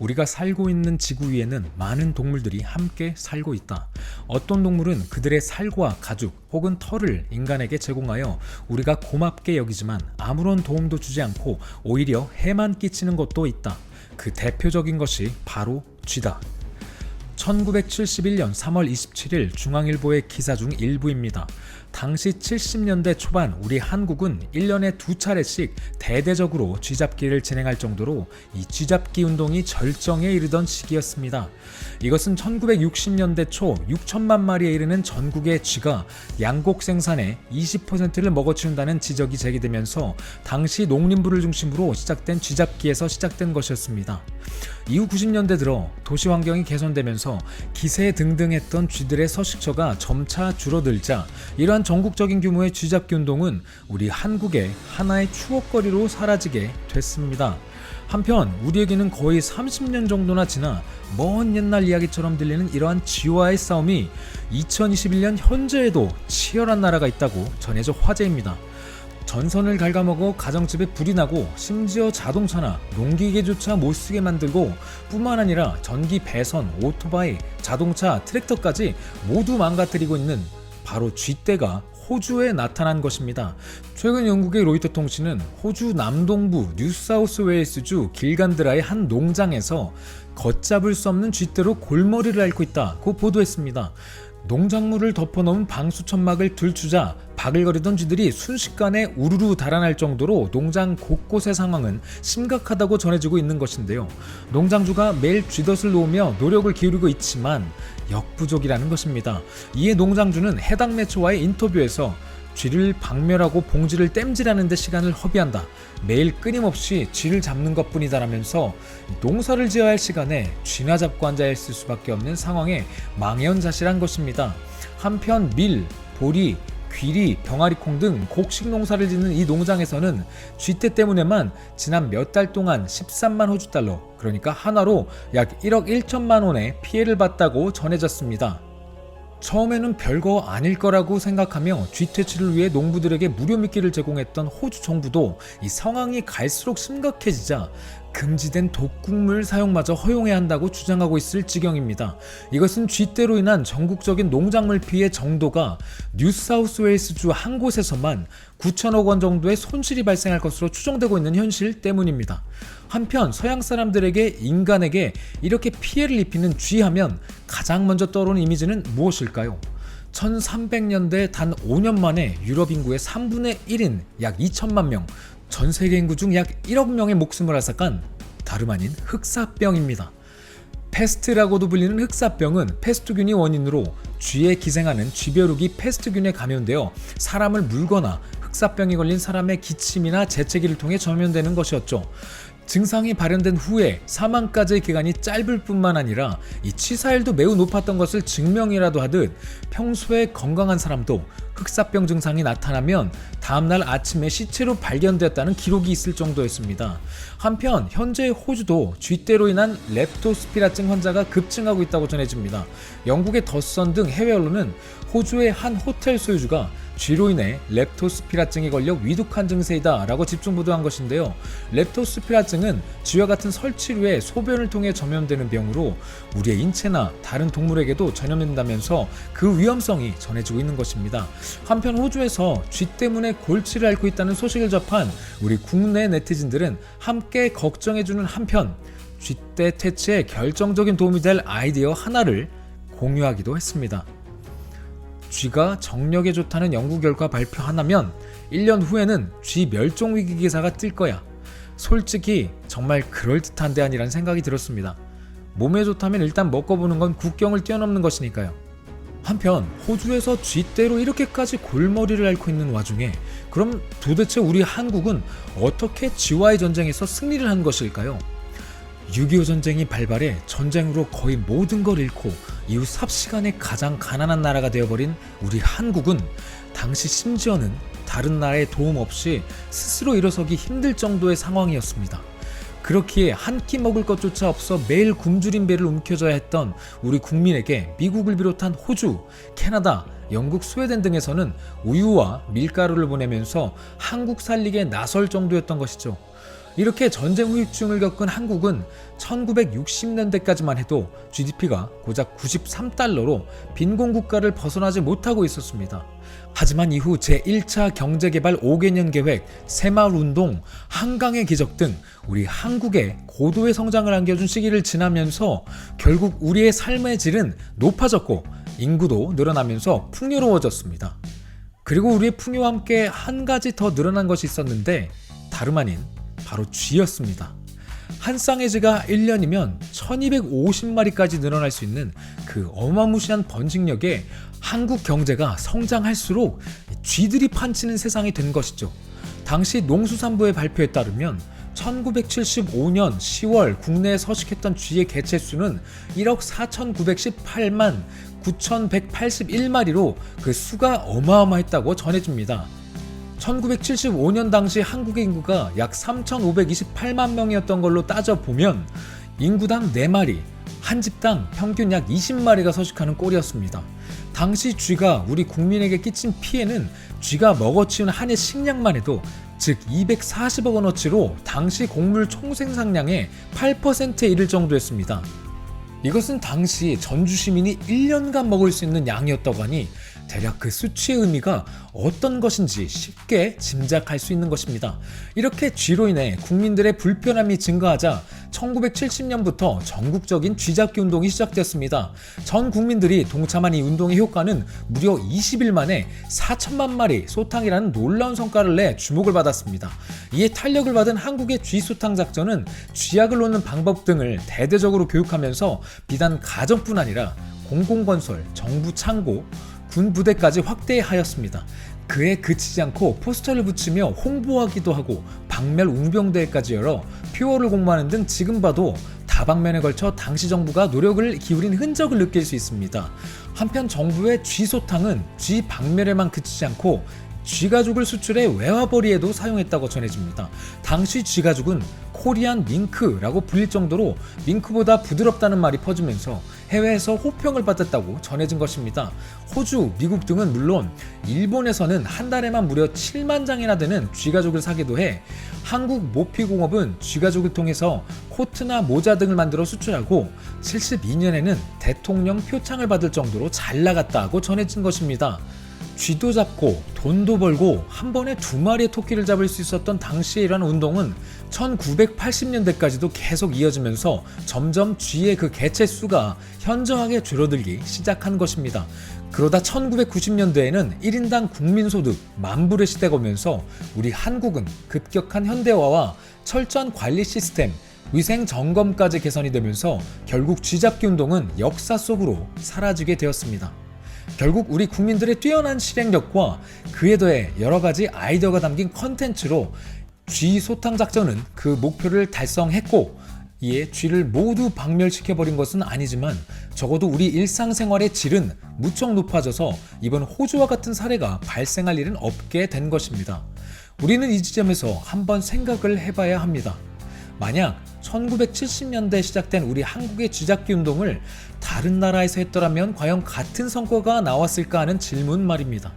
우리가 살고 있는 지구 위에는 많은 동물들이 함께 살고 있다. 어떤 동물은 그들의 살과 가죽 혹은 털을 인간에게 제공하여 우리가 고맙게 여기지만 아무런 도움도 주지 않고 오히려 해만 끼치는 것도 있다. 그 대표적인 것이 바로 쥐다. 1971년 3월 27일 중앙일보의 기사 중 일부입니다. 당시 70년대 초반 우리 한국은 1년에 2차례씩 대대적으로 쥐잡기를 진행할 정도로 이 쥐잡기 운동이 절정에 이르던 시기였습니다. 이것은 1960년대 초 6천만 마리에 이르는 전국의 쥐가 양곡 생산의 20%를 먹어치운다는 지적이 제기되면서 당시 농림부를 중심으로 시작된 쥐잡기에서 시작된 것이었습니다. 이후 90년대 들어 도시 환경이 개선되면서 기세등등했던 쥐들의 서식처가 점차 줄어들자 이러한 전국적인 규모의 쥐잡기 운동은 우리 한국의 하나의 추억거리로 사라지게 됐습니다. 한편 우리에게는 거의 30년 정도나 지나 먼 옛날 이야기처럼 들리는 이러한 쥐와의 싸움이 2021년 현재에도 치열한 나라가 있다고 전해져 화제입니다. 전선을 갉아먹어 가정집에 불이 나고 심지어 자동차나 농기계조차 못쓰게 만들고 뿐만 아니라 전기 배선, 오토바이, 자동차, 트랙터까지 모두 망가뜨리고 있는 바로 쥐떼가 호주에 나타난 것입니다. 최근 영국의 로이터 통신은 호주 남동부 뉴사우스웨일스주 길간드라의 한 농장에서 걷잡을 수 없는 쥐떼로 골머리를 앓고 있다고 보도했습니다. 농작물을 덮어놓은 방수천막을 들추자 바글거리던 쥐들이 순식간에 우르르 달아날 정도로 농장 곳곳의 상황은 심각하다고 전해지고 있는 것인데요. 농장주가 매일 쥐덫을 놓으며 노력을 기울이고 있지만 역부족이라는 것입니다. 이에 농장주는 해당 매체와의 인터뷰에서 쥐를 박멸하고 봉지를 땜질하는 데 시간을 허비한다. 매일 끊임없이 쥐를 잡는 것뿐이다라면서 농사를 지어야 할 시간에 쥐나 잡고 앉아있을 수밖에 없는 상황에 망연자실한 것입니다. 한편 밀, 보리, 귀리, 병아리콩 등 곡식 농사를 짓는 이 농장에서는 쥐떼 때문에만 지난 몇 달 동안 13만 호주 달러, 그러니까 한화로 약 1억 1천만 원의 피해를 봤다고 전해졌습니다. 처음에는 별거 아닐 거라고 생각하며 쥐퇴치를 위해 농부들에게 무료 미끼를 제공했던 호주 정부도 이 상황이 갈수록 심각해지자 금지된 독극물 사용마저 허용해야 한다고 주장하고 있을 지경입니다. 이것은 쥐떼로 인한 전국적인 농작물 피해 정도가 뉴사우스웨일스주 한 곳에서만 9천억 원 정도의 손실이 발생할 것으로 추정되고 있는 현실 때문입니다. 한편 서양 사람들에게 인간에게 이렇게 피해를 입히는 쥐하면 가장 먼저 떠오르는 이미지는 무엇일까요? 1300년대 단 5년 만에 유럽 인구의 3분의 1인 약 2천만 명, 전 세계 인구 중 약 1억 명의 목숨을 앗아간 다름 아닌 흑사병입니다. 패스트라고도 불리는 흑사병은 패스트균이 원인으로 쥐에 기생하는 쥐벼룩이 패스트균에 감염되어 사람을 물거나 흑사병이 걸린 사람의 기침이나 재채기를 통해 전염되는 것이었죠. 증상이 발현된 후에 사망까지의 기간이 짧을 뿐만 아니라 이 치사율도 매우 높았던 것을 증명이라도 하듯 평소에 건강한 사람도 흑사병 증상이 나타나면 다음날 아침에 시체로 발견되었다는 기록이 있을 정도였습니다. 한편 현재 호주도 쥐떼로 인한 렙토스피라증 환자가 급증하고 있다고 전해집니다. 영국의 더선 등 해외 언론은 호주의 한 호텔 소유주가 쥐로 인해 렙토스피라증에 걸려 위독한 증세이다 라고 집중 보도한 것인데요. 렙토스피라증은 쥐와 같은 설치류의 소변을 통해 전염되는 병으로 우리의 인체나 다른 동물에게도 전염된다면서 그 위험성이 전해지고 있는 것입니다. 한편 호주에서 쥐 때문에 골치를 앓고 있다는 소식을 접한 우리 국내 네티즌들은 함께 걱정해주는 한편 쥐떼 퇴치에 결정적인 도움이 될 아이디어 하나를 공유하기도 했습니다. 쥐가 정력에 좋다는 연구 결과 발표하나면 1년 후에는 쥐 멸종위기 기사가 뜰 거야. 솔직히 정말 그럴듯한데 아니라는 생각이 들었습니다. 몸에 좋다면 일단 먹어보는 건 국경을 뛰어넘는 것이니까요. 한편 호주에서 쥐떼로 이렇게까지 골머리를 앓고 있는 와중에 그럼 도대체 우리 한국은 어떻게 쥐와의 전쟁에서 승리를 한 것일까요? 6.25 전쟁이 발발해 전쟁으로 거의 모든 걸 잃고 이후 삽시간에 가장 가난한 나라가 되어버린 우리 한국은 당시 심지어는 다른 나라의 도움 없이 스스로 일어서기 힘들 정도의 상황이었습니다. 그렇기에 한 끼 먹을 것조차 없어 매일 굶주린 배를 움켜져야 했던 우리 국민에게 미국을 비롯한 호주, 캐나다, 영국, 스웨덴 등에서는 우유와 밀가루를 보내면서 한국 살리기에 나설 정도였던 것이죠. 이렇게 전쟁 후유증을 겪은 한국은 1960년대까지만 해도 GDP가 고작 93달러로 빈곤 국가를 벗어나지 못하고 있었습니다. 하지만 이후 제1차 경제개발 5개년 계획, 새마을운동, 한강의 기적 등 우리 한국에 고도의 성장을 안겨준 시기를 지나면서 결국 우리의 삶의 질은 높아졌고 인구도 늘어나면서 풍요로워졌습니다. 그리고 우리의 풍요와 함께 한 가지 더 늘어난 것이 있었는데 다름 아닌 바로 쥐였습니다. 한 쌍의 쥐가 1년이면 1250마리까지 늘어날 수 있는 그 어마무시한 번식력에 한국 경제가 성장할수록 쥐들이 판치는 세상이 된 것이죠. 당시 농수산부의 발표에 따르면 1975년 10월 국내에 서식했던 쥐의 개체수는 1억 4918만 9181마리로 그 수가 어마어마했다고 전해집니다. 1975년 당시 한국의 인구가 약 3,528만 명이었던 걸로 따져보면 인구당 4마리, 한 집당 평균 약 20마리가 서식하는 꼴이었습니다. 당시 쥐가 우리 국민에게 끼친 피해는 쥐가 먹어치운 한 해 식량만 해도 즉 240억 원어치로 당시 곡물 총생산량의 8%에 이를 정도였습니다. 이것은 당시 전주 시민이 1년간 먹을 수 있는 양이었다고 하니 대략 그 수치의 의미가 어떤 것인지 쉽게 짐작할 수 있는 것입니다. 이렇게 쥐로 인해 국민들의 불편함이 증가하자 1970년부터 전국적인 쥐잡기 운동이 시작되었습니다. 전 국민들이 동참한 이 운동의 효과는 무려 20일 만에 4천만 마리 소탕이라는 놀라운 성과를 내 주목을 받았습니다. 이에 탄력을 받은 한국의 쥐소탕 작전은 쥐약을 놓는 방법 등을 대대적으로 교육하면서 비단 가정뿐 아니라 공공건설, 정부 창고, 군 부대까지 확대하였습니다. 그에 그치지 않고 포스터를 붙이며 홍보하기도 하고 방멸 웅병대회까지 열어 표어를 공모하는 등 지금 봐도 다방면에 걸쳐 당시 정부가 노력을 기울인 흔적을 느낄 수 있습니다. 한편 정부의 쥐소탕은 쥐 방멸에만 그치지 않고 쥐가죽을 수출해 외화벌이에도 사용했다고 전해집니다. 당시 쥐가죽은 코리안 밍크라고 불릴 정도로 밍크보다 부드럽다는 말이 퍼지면서 해외에서 호평을 받았다고 전해진 것입니다. 호주, 미국 등은 물론 일본에서는 한 달에만 무려 7만 장이나 되는 쥐가죽을 사기도 해 한국 모피공업은 쥐가죽을 통해서 코트나 모자 등을 만들어 수출하고 72년에는 대통령 표창을 받을 정도로 잘 나갔다고 전해진 것입니다. 쥐도 잡고 돈도 벌고 한 번에 2마리의 토끼를 잡을 수 있었던 당시에 이러한 운동은 1980년대까지도 계속 이어지면서 점점 쥐의 그 개체 수가 현저하게 줄어들기 시작한 것입니다. 그러다 1990년대에는 1인당 국민소득 10,000불의 시대가 오면서 우리 한국은 급격한 현대화와 철저한 관리 시스템, 위생 점검까지 개선이 되면서 결국 쥐잡기 운동은 역사 속으로 사라지게 되었습니다. 결국 우리 국민들의 뛰어난 실행력과 그에 더해 여러가지 아이디어가 담긴 컨텐츠로 쥐 소탕 작전은 그 목표를 달성했고 이에 쥐를 모두 박멸시켜버린 것은 아니지만 적어도 우리 일상생활의 질은 무척 높아져서 이번 호주와 같은 사례가 발생할 일은 없게 된 것입니다. 우리는 이 지점에서 한번 생각을 해봐야 합니다. 만약 1970년대에 시작된 우리 한국의 쥐잡기 운동을 다른 나라에서 했더라면 과연 같은 성과가 나왔을까 하는 질문 말입니다.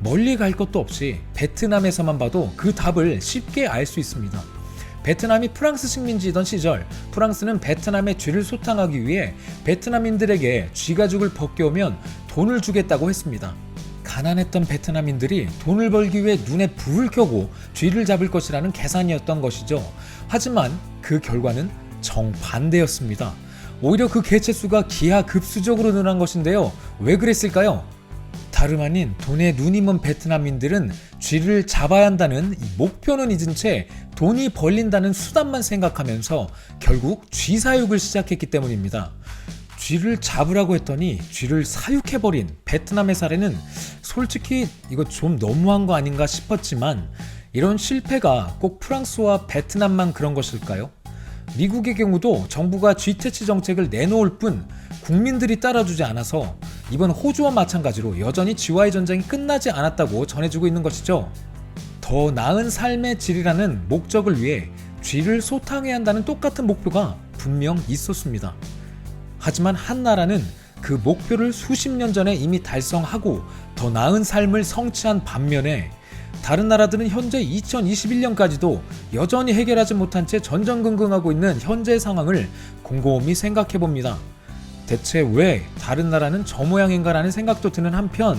멀리 갈 것도 없이 베트남에서만 봐도 그 답을 쉽게 알 수 있습니다. 베트남이 프랑스 식민지이던 시절 프랑스는 베트남의 쥐를 소탕하기 위해 베트남인들에게 쥐가죽을 벗겨오면 돈을 주겠다고 했습니다. 가난했던 베트남인들이 돈을 벌기 위해 눈에 불을 켜고 쥐를 잡을 것이라는 계산이었던 것이죠. 하지만 그 결과는 정반대였습니다. 오히려 그 개체수가 기하급수적으로 늘어난 것인데요. 왜 그랬을까요? 다름 아닌 돈에 눈이 먼 베트남인들은 쥐를 잡아야 한다는 이 목표는 잊은 채 돈이 벌린다는 수단만 생각하면서 결국 쥐 사육을 시작했기 때문입니다. 쥐를 잡으라고 했더니 쥐를 사육해버린 베트남의 사례는 솔직히 이거 좀 너무한 거 아닌가 싶었지만 이런 실패가 꼭 프랑스와 베트남만 그런 것일까요? 미국의 경우도 정부가 쥐퇴치 정책을 내놓을 뿐 국민들이 따라주지 않아서 이번 호주와 마찬가지로 여전히 쥐와의 전쟁이 끝나지 않았다고 전해지고 있는 것이죠. 더 나은 삶의 질이라는 목적을 위해 쥐를 소탕해야 한다는 똑같은 목표가 분명 있었습니다. 하지만 한 나라는 그 목표를 수십 년 전에 이미 달성하고 더 나은 삶을 성취한 반면에 다른 나라들은 현재 2021년까지도 여전히 해결하지 못한 채 전전긍긍하고 있는 현재 상황을 곰곰이 생각해 봅니다. 대체 왜 다른 나라는 저 모양인가라는 생각도 드는 한편,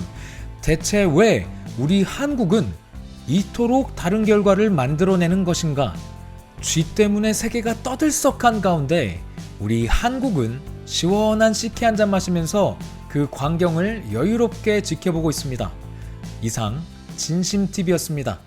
대체 왜 우리 한국은 이토록 다른 결과를 만들어내는 것인가? 쥐 때문에 세계가 떠들썩한 가운데 우리 한국은 시원한 시케 한 잔 마시면서 그 광경을 여유롭게 지켜보고 있습니다. 이상 진심TV였습니다.